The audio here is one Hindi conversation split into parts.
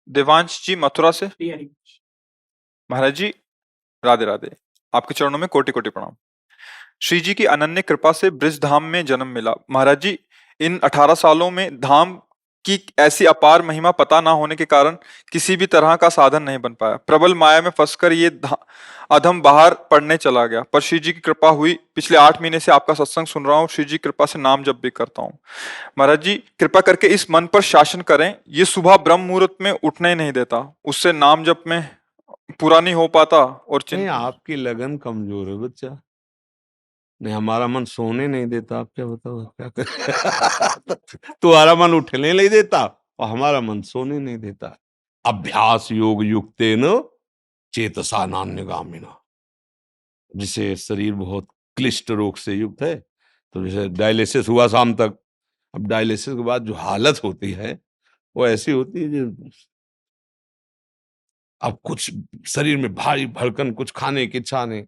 देवांश जी मथुरा से। महाराज जी राधे राधे। आपके चरणों में कोटि कोटि प्रणाम। श्री जी की अनन्य कृपा से ब्रिज धाम में जन्म मिला। महाराज जी इन 18 सालों में धाम की ऐसी अपार महिमा पता ना होने के कारण किसी भी तरह का साधन नहीं बन पाया। प्रबल माया में फंसकर ये अधम बाहर पढ़ने चला गया, पर श्री जी की कृपा हुई। पिछले 8 महीने से आपका सत्संग सुन रहा हूँ, श्री जी की कृपा से नाम जप भी करता हूँ। महाराज जी कृपा करके इस मन पर शासन करें, ये सुबह ब्रह्म मुहूर्त में उठने ही नहीं देता, उससे नाम जप में पूरा नहीं हो पाता और नहीं, आपकी लगन कमजोर है बच्चा। नहीं, हमारा मन सोने नहीं देता। आप क्या बताओ क्या कर तुम्हारा मन उठने नहीं देता और हमारा मन सोने नहीं देता। अभ्यास योग युक्तेन चेतसा नान्यगामिना। जिसे शरीर बहुत क्लिष्ट रोग से युक्त है, तो जैसे डायलिसिस हुआ शाम तक, अब डायलिसिस के बाद जो हालत होती है वो ऐसी होती है जो अब कुछ शरीर में भारी भड़कन, कुछ खाने की इच्छा नहीं,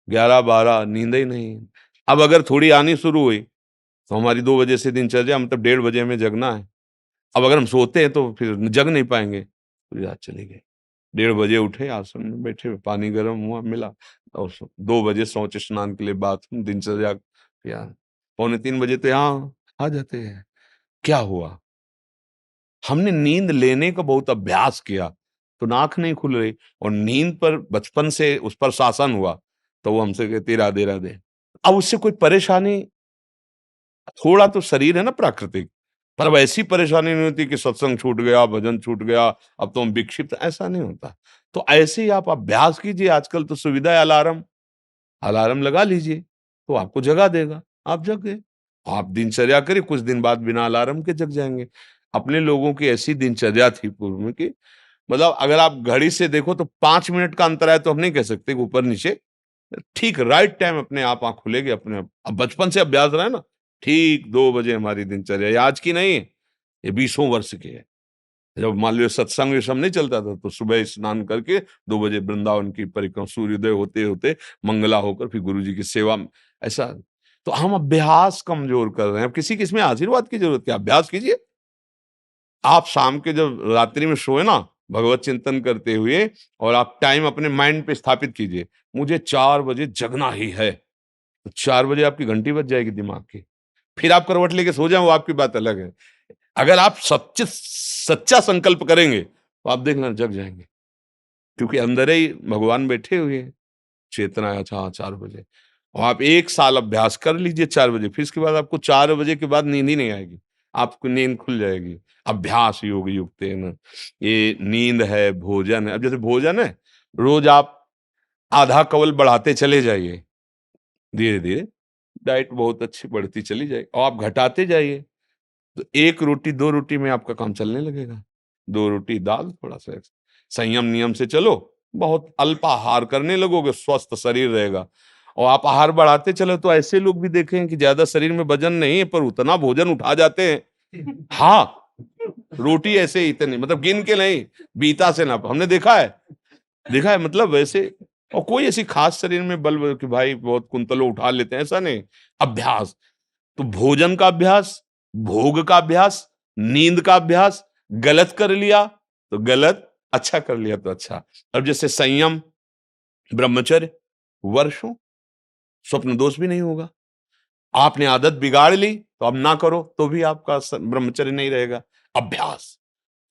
11-12 नींद ही नहीं। अब अगर थोड़ी आनी शुरू हुई तो हमारी 2 बजे से दिनचर्या, मतलब 1:30 बजे में जगना है। अब अगर हम सोते हैं तो फिर जग नहीं पाएंगे, तो रात चली गई। 1:30 बजे उठे, आसन में बैठे, पानी गर्म हुआ मिला और 2 बजे शौच स्नान के लिए बाथरूम, दिनचर्या किया। 2:45 बजे तो यहाँ आ जाते हैं। क्या हुआ? हमने नींद लेने का बहुत अभ्यास किया तो नाक नहीं खुल रही, और नींद पर बचपन से उस पर शासन हुआ तो वो हमसे कहती राधे राधे। अब उससे कोई परेशानी, थोड़ा तो शरीर है ना प्राकृतिक, पर अब ऐसी परेशानी नहीं होती कि सत्संग छूट गया, भजन छूट गया, अब तो हम विक्षिप्त, ऐसा नहीं होता। तो ऐसे ही आप अभ्यास कीजिए। आजकल तो सुविधा है, अलार्म अलार्म लगा लीजिए तो आपको जगा देगा, आप जग गए। आप दिनचर्या करिए, कुछ दिन बाद बिना अलार्म के जग जाएंगे। अपने लोगों की ऐसी दिनचर्या थी पूर्व में कि मतलब अगर आप घड़ी से देखो तो 5 मिनट का अंतर है तो हम नहीं कह सकते कि ऊपर नीचे, ठीक राइट टाइम अपने आप आंख खुलेगी अपने आप। अब बचपन से अभ्यास रहा है ना, ठीक 2 बजे हमारी दिनचर्या, ये आज की नहीं है, ये 20 वर्ष की है। जब मान लो सत्संग ये सब नहीं चलता था तो सुबह स्नान करके 2 बजे वृंदावन की परिक्रमा, सूर्योदय होते होते मंगला होकर फिर गुरु जी की सेवा में, ऐसा। तो हम अभ्यास कमजोर कर रहे हैं। अब किसी किसमें आशीर्वाद की जरूरत क्या, अभ्यास कीजिए। आप शाम के जब रात्रि में सोए ना, भगवत चिंतन करते हुए, और आप टाइम अपने माइंड पे स्थापित कीजिए, मुझे 4 बजे जगना ही है, तो 4 बजे आपकी घंटी बज जाएगी दिमाग की। फिर आप करवट लेके सो जाए वो आपकी बात अलग है। अगर आप सच्चा संकल्प करेंगे तो आप देखना जग जाएंगे, क्योंकि अंदर ही भगवान बैठे हुए हैं। चेतना है, अच्छा 4 बजे, और आप 1 साल अभ्यास कर लीजिए 4 बजे, फिर इसके बाद आपको 4 बजे के बाद नींद ही नहीं आएगी, आपको नींद खुल जाएगी। अभ्यास योग युक्तेन, ये नींद है, भोजन है। अब जैसे भोजन है, रोज आप आधा कवल बढ़ाते चले जाइए, धीरे धीरे डाइट बहुत अच्छी बढ़ती चली जाएगी, और आप घटाते जाइए तो 1 रोटी 2 रोटी में आपका काम चलने लगेगा। 2 रोटी दाल, थोड़ा सा संयम नियम से चलो, बहुत अल्प आहार करने लगोगे, स्वस्थ शरीर रहेगा। और आप आहार बढ़ाते चलो तो ऐसे लोग भी देखें कि ज्यादा शरीर में वजन नहीं है पर उतना भोजन उठा जाते हैं। हाँ, रोटी ऐसे ही इतनी, मतलब गिन के नहीं, बीता से ना, हमने देखा है मतलब वैसे। और कोई ऐसी खास शरीर में बल कि भाई बहुत कुंतलों उठा लेते हैं, ऐसा नहीं। अभ्यास, तो भोजन का अभ्यास, भोग का अभ्यास, नींद का अभ्यास। गलत कर लिया तो गलत, अच्छा कर लिया तो अच्छा। अब जैसे संयम, ब्रह्मचर्य, वर्षों, स्वप्न दोष भी नहीं होगा। आपने आदत बिगाड़ ली तो अब ना करो तो भी आपका ब्रह्मचर्य नहीं रहेगा। अभ्यास,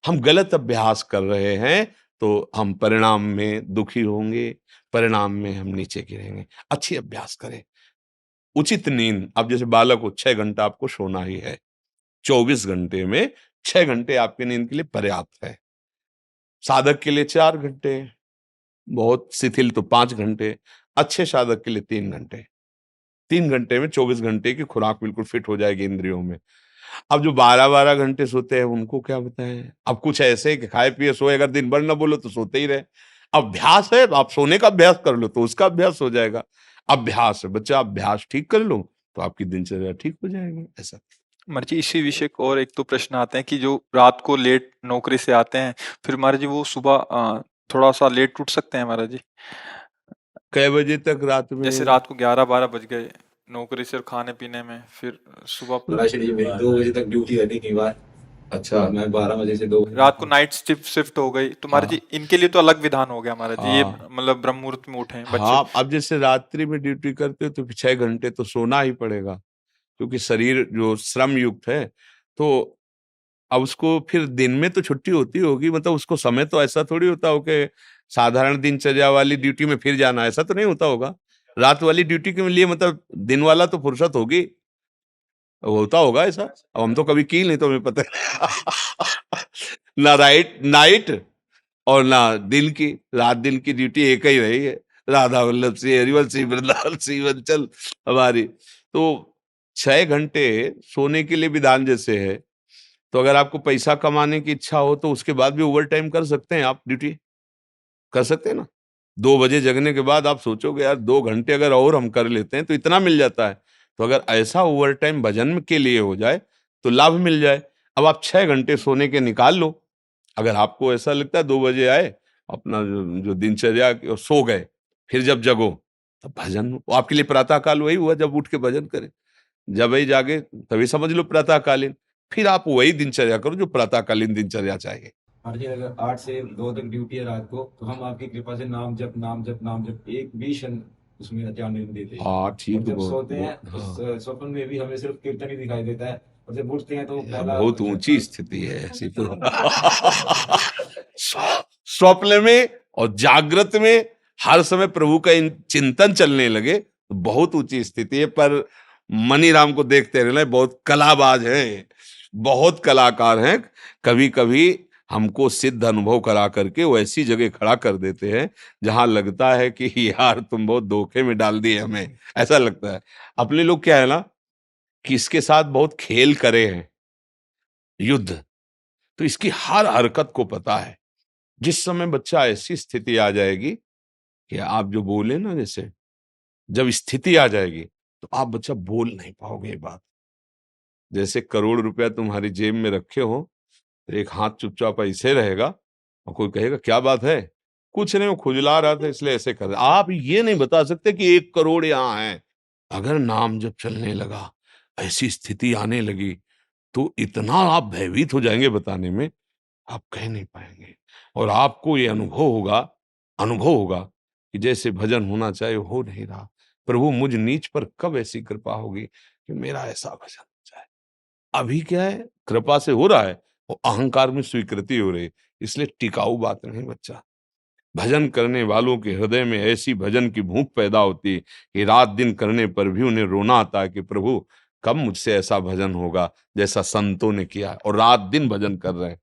हम गलत अभ्यास कर रहे हैं तो हम परिणाम में दुखी होंगे, परिणाम में हम नीचे गिरेंगे। अच्छी अभ्यास करें। उचित नींद, अब जैसे बालक को 6 घंटा आपको सोना ही है, 24 घंटे में 6 घंटे आपकी नींद के लिए पर्याप्त है। साधक के लिए 4 घंटे, बहुत शिथिल तो 5 घंटे, अच्छे साधक के लिए 3 घंटे। 3 घंटे में 24 घंटे की खुराक बिल्कुल फिट हो जाएगी इंद्रियों में। अब जो 12-12 घंटे सोते हैं उनको क्या बताएं। अब कुछ ऐसे कि खाए पिए सोए, अगर दिन भर ना बोलो तो सोते ही रहे। अभ्यास है, आप सोने का अभ्यास कर लो तो उसका अभ्यास हो जाएगा। अभ्यास है बच्चा, अभ्यास ठीक कर लो तो आपकी दिनचर्या ठीक हो जाएगी। ऐसा महाराज जी इसी विषय को और एक तो प्रश्न आते हैं कि जो रात को लेट नौकरी से आते हैं, फिर महाराज जी वो सुबह थोड़ा सा लेट उठ सकते हैं महाराज जी? कै बजे तक रात में? जैसे रात को 11-12 बज गए नौकरी से और खाने पीने में, फिर सुबह लाशड़ी में 2 बजे तक ड्यूटी रहती कई बार, अच्छा तो मैं 12 बजे से 2 बजे रात को नाइट शिफ्ट हो गई तो महाराज जी हाँ इनके लिए तो अलग विधान हो गया महाराज जी, ये हाँ मतलब ब्रह्म मुहूर्त में उठे बच्चे। हाँ अब जैसे रात्रि में ड्यूटी करते हो तो 6 घंटे तो सोना ही पड़ेगा, क्योंकि शरीर जो श्रम युक्त है। तो अब उसको फिर दिन में तो छुट्टी होती होगी, मतलब उसको समय तो ऐसा थोड़ी होता हो कि साधारण दिनचर्या वाली ड्यूटी में फिर जाना, ऐसा तो नहीं होता होगा। रात वाली ड्यूटी के लिए मतलब दिन वाला तो फुर्सत होगी, होता होगा ऐसा। अब हम तो कभी की नहीं तो हमें पता ना राइट नाइट और ना दिन की, रात दिन की ड्यूटी एक ही रही है। राधा वल्लभ श्री हरिवंश श्री वृंदावन श्री वंचल हमारी। तो 6 घंटे सोने के लिए विधान जैसे है, तो अगर आपको पैसा कमाने की इच्छा हो तो उसके बाद भी ओवर टाइम कर सकते हैं, आप ड्यूटी कर सकते हैं ना। 2 बजे जगने के बाद आप सोचोगे यार 2 घंटे अगर और हम कर लेते हैं तो इतना मिल जाता है। तो अगर ऐसा ओवर टाइम भजन के लिए हो जाए तो लाभ मिल जाए। अब आप 6 घंटे सोने के निकाल लो। अगर आपको ऐसा लगता है 2 बजे आए, अपना जो दिनचर्या सो गए, फिर जब जगो तब भजन, वो आपके लिए प्रातः काल वही हुआ जब उठ के भजन करें। जब वही जागे तभी समझ लो प्रातःकालीन। फिर आप वही दिनचर्या करो जो प्रातःकालीन दिनचर्या चाहिए। और जी अगर 8 से 2 तक ड्यूटी है रात को, तो हम आपकी कृपा से नाम जप नाम जप नाम जप एक भी क्षण उसमें जाने नहीं देते। हाँ और ठीक, जब बहुत सोते हैं बहुत हाँ उस स्वप्न में भी हमें सिर्फ कीर्तन ही दिखाई देता है, और जब उठते हैं तो पहला बहुत ऊंची स्थिति है ऐसी तो। स्वप्न में और जागृत में हर समय प्रभु का चिंतन चलने लगे तो बहुत ऊंची स्थिति है। पर मनीराम को देखते रहना, बहुत कलाबाज हैं, बहुत कलाकार हैं। कभी कभी हमको सिद्ध अनुभव करा करके वो ऐसी जगह खड़ा कर देते हैं जहां लगता है कि यार तुम बहुत धोखे में डाल दिए हमें, ऐसा लगता है। अपने लोग क्या है ना कि इसके साथ बहुत खेल करे हैं, युद्ध, तो इसकी हर हरकत को पता है। जिस समय बच्चा ऐसी स्थिति आ जाएगी कि आप जो बोले ना, जैसे जब स्थिति आ जाएगी तो आप बच्चा बोल नहीं पाओगे ये बात। जैसे करोड़ रुपया तुम्हारी जेब में रखे हो, तो एक हाथ चुपचाप ऐसे रहेगा और कोई कहेगा क्या बात है, कुछ नहीं वो खुजला रहा था इसलिए ऐसे कर रहा। आप ये नहीं बता सकते कि 1 करोड़ यहाँ है। अगर नाम जब चलने लगा, ऐसी स्थिति आने लगी, तो इतना आप भयभीत हो जाएंगे बताने में, आप कह नहीं पाएंगे। और आपको ये अनुभव होगा कि जैसे भजन होना चाहिए हो नहीं रहा। प्रभु मुझ नीच पर कब ऐसी कृपा होगी कि मेरा ऐसा भजन हो जाए। अभी क्या है, कृपा से हो रहा है, वो अहंकार में स्वीकृति हो रही है, इसलिए टिकाऊ बात नहीं बच्चा। भजन करने वालों के हृदय में ऐसी भजन की भूख पैदा होती है कि रात दिन करने पर भी उन्हें रोना आता है कि प्रभु कब मुझसे ऐसा भजन होगा जैसा संतों ने किया है, और रात दिन भजन कर रहे हैं।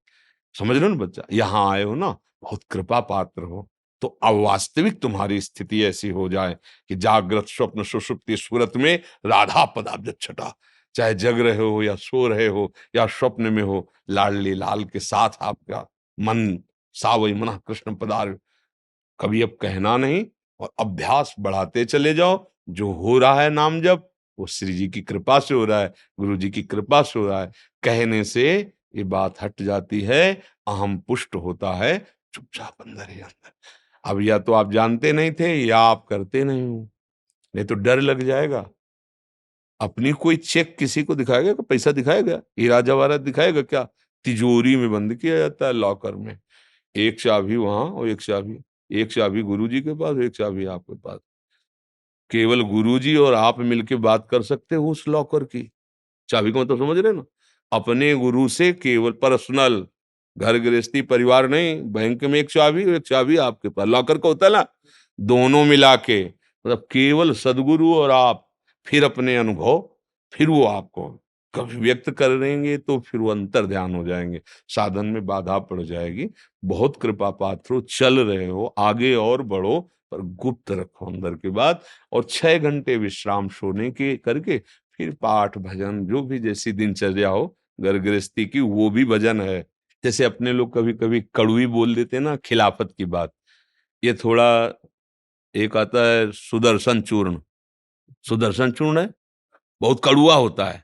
समझ रहे हो ना बच्चा, यहाँ आए हो ना, बहुत कृपा पात्र हो। तो अवास्तविक तुम्हारी स्थिति ऐसी हो जाए कि जागृत स्वप्न सुषुप्ति स्फुरत में राधा पदाब्ज छटा, चाहे जग रहे हो या सो रहे हो या स्वप्न में हो, लाडली लाल के साथ आपका मन सावई मना कृष्ण पदार। कभी अब कहना नहीं, और अभ्यास बढ़ाते चले जाओ। जो हो रहा है नाम जप, वो श्री जी की कृपा से हो रहा है, गुरु जी की कृपा से हो रहा है। कहने से ये बात हट जाती है, अहम पुष्ट होता है, चुपचाप अंदर ही अंदर। अब या तो आप जानते नहीं थे या आप करते नहीं हो, नहीं तो डर लग जाएगा। अपनी कोई चेक किसी को दिखाएगा, कि पैसा दिखाएगा, हीरा जवाहरात दिखाएगा क्या? तिजोरी में बंद किया जाता है लॉकर में। एक चाबी वहां और एक चाबी गुरुजी के पास, एक चाबी आपके पास। केवल गुरुजी और आप मिलके बात कर सकते हो उस लॉकर की चाबी को, मतलब समझ रहे हो ना। अपने गुरु से केवल पर्सनल, घर गृहस्थी परिवार नहीं, बैंक में एक चाबी आपके पास, लॉकर का होता है ना, दोनों मिला के, मतलब केवल सदगुरु और आप। फिर अपने अनुभव, फिर वो आपको कभी व्यक्त करेंगे तो फिर वो अंतर ध्यान हो जाएंगे, साधन में बाधा पड़ जाएगी। बहुत कृपा पात्र हो, चल रहे हो, आगे और बढ़ो, पर गुप्त रखो अंदर की बात। और 6 घंटे विश्राम सोने के करके फिर पाठ भजन जो भी जैसी दिनचर्या हो घर गृहस्थी की, वो भी भजन है। जैसे अपने लोग कभी कभी कड़वी बोल देते हैं ना, खिलाफत की बात। ये थोड़ा, एक आता है सुदर्शन चूर्ण, सुदर्शन चूर्ण है, बहुत कड़वा होता है,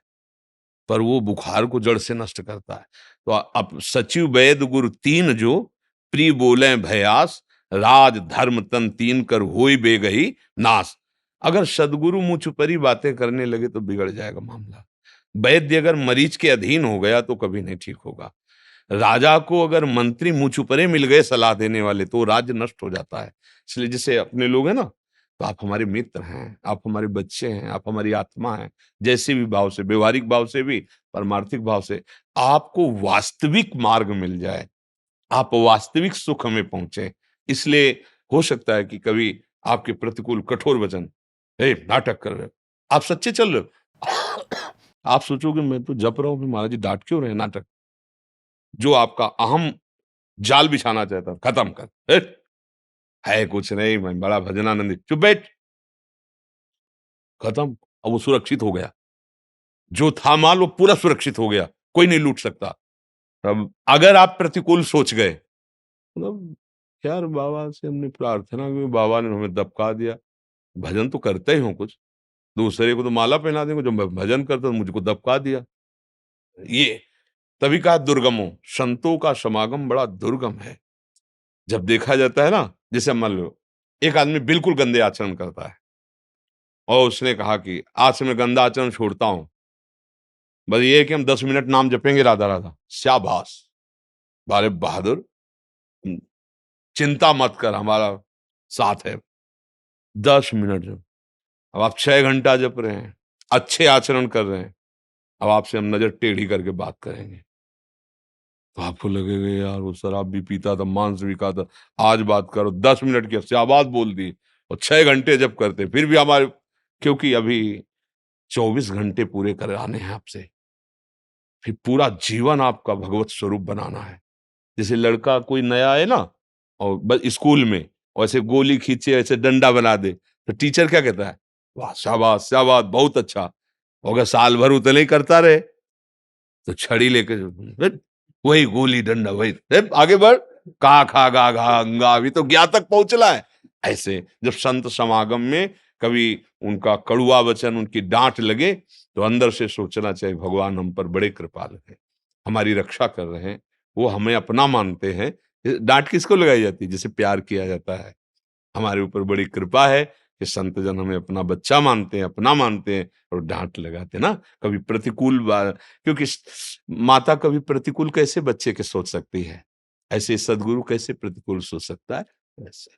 पर वो बुखार को जड़ से नष्ट करता है। तो अब सचिव वैद गुरु तीन जो, प्री बोले भयास, राज धर्म तन तीन कर होई बेगही नाश। अगर सदगुरु मुझ पर ही बातें करने लगे तो बिगड़ जाएगा मामला। वैद्य अगर मरीज के अधीन हो गया तो कभी नहीं ठीक होगा। राजा को अगर मंत्री मुंह छुपरे मिल गए सलाह देने वाले तो राज्य नष्ट हो जाता है। इसलिए जैसे अपने लोग हैं ना, तो आप हमारे मित्र हैं, आप हमारे बच्चे हैं, आप हमारी आत्मा हैं। जैसे भी भाव से, व्यवहारिक भाव से भी, परमार्थिक भाव से आपको वास्तविक मार्ग मिल जाए, आप वास्तविक सुख में पहुंचे। इसलिए हो सकता है कि कभी आपके प्रतिकूल कठोर वचन, ए नाटक कर रहे हो, आप सच्चे चल रहे हो, आप सोचोगे मैं तो जप रहा हूं, फिर महाराज जी डांट क्यों रहे हैं? नाटक। जो आपका अहम जाल बिछाना चाहता था, खत्म कर। है कुछ नहीं, मैं बड़ा भजनानंदी, चुप बैठ, खत्म। अब वो सुरक्षित हो गया, जो था माल वो पूरा सुरक्षित हो गया, कोई नहीं लूट सकता। तब अगर आप प्रतिकूल सोच गए, मतलब यार बाबा से हमने प्रार्थना की, बाबा ने हमें दबका दिया, भजन तो करते ही हो कुछ, दूसरे को तो माला पहना देंगे, जो मैं भजन करता हूं मुझको दबका दिया। ये तभी कहा दुर्गमो, संतों का समागम बड़ा दुर्गम है। जब देखा जाता है ना, जैसे मान लो एक आदमी बिल्कुल गंदे आचरण करता है और उसने कहा कि आज से मैं गंदा आचरण छोड़ता हूं, बस ये है कि हम 10 मिनट नाम जपेंगे राधा राधा, शाबाश, बारे बहादुर, हम्म, चिंता मत कर, हमारा साथ है। 10 मिनट जब, अब आप 6 घंटा जप रहे हैं, अच्छे आचरण कर रहे हैं, अब आपसे हम नजर टेढ़ी करके बात करेंगे तो आपको लगेगा यार वो शराब भी पीता था, मांस भी खाता था, आज बात करो, 10 मिनट की शाबाश बोल दी, और 6 घंटे जब करते फिर भी हमारे, क्योंकि अभी 24 घंटे पूरे कराने हैं आपसे, फिर पूरा जीवन आपका भगवत स्वरूप बनाना है। जैसे लड़का कोई नया है ना, और बस स्कूल में और ऐसे गोली खींचे, ऐसे डंडा बना दे, तो टीचर क्या कहता है? वाह शाबाश शाबाश, बहुत अच्छा। और अगर साल भर उतने ही करता रहे तो छड़ी लेके वही गोली डंडा वही, आगे बढ़, का खा गा घा अंगा, अभी तो ज्ञा तक पहुंचला है। ऐसे जब संत समागम में कभी उनका कड़ुआ वचन, उनकी डांट लगे, तो अंदर से सोचना चाहिए भगवान हम पर बड़े कृपालु हैं, हमारी रक्षा कर रहे हैं, वो हमें अपना मानते हैं। डांट किसको लगाई जाती है? जिसे प्यार किया जाता है। हमारे ऊपर बड़ी कृपा है कि संत जन हमें अपना बच्चा मानते हैं, अपना मानते हैं, और डांट लगाते ना कभी प्रतिकूल क्योंकि माता कभी प्रतिकूल कैसे बच्चे के सोच सकती है, ऐसे सदगुरु कैसे प्रतिकूल सोच सकता है? ऐसे